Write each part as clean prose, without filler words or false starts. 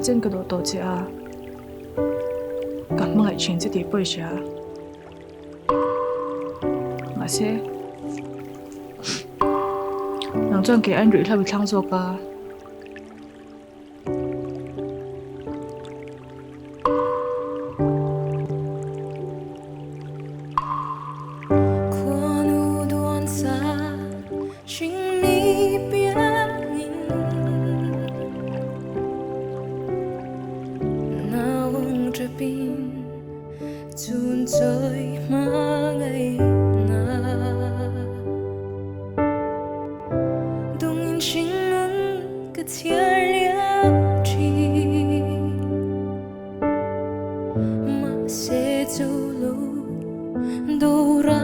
chân cái đồ tổ chứ à cảm mong lại chuyện sẽ đi bơi chứ mà sẽ nắng chân cái anh rủi là bị thăng rồi cả chun chơi mà ngày na đông in chính ngân cái thiên liang chi mà sẽ châu lâu đâu ra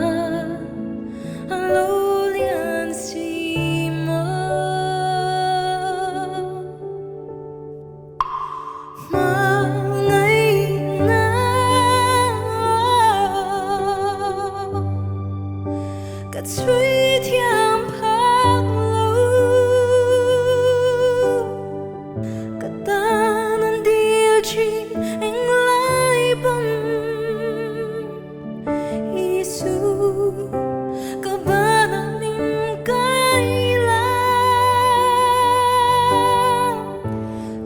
lâu liền si mơ suy thiam phác lâu cả ta nên điều chỉnh anh lại bằng Giêsu cả ba nàng linh cái la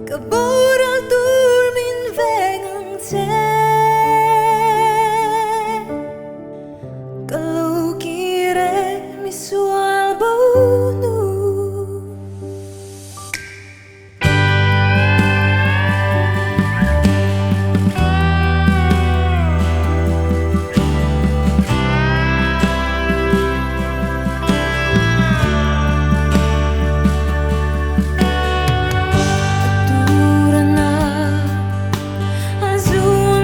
cả bố đã tur min về ngang thế sual bau nu aturana azul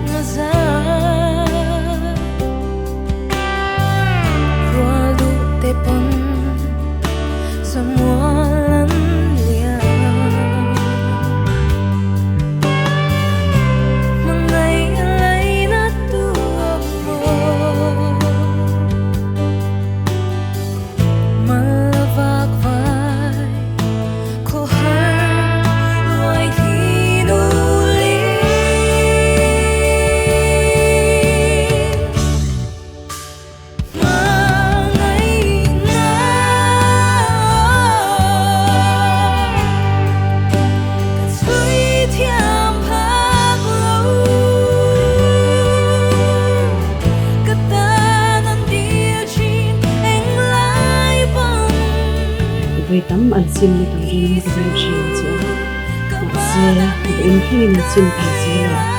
maza pon semua lia mengai lai na tu malavak vai ko har loài thi nuli với tấm ăn xin như tụi riêng cái bên chuyện chứ mà xe thì em khi mình xin phải gì là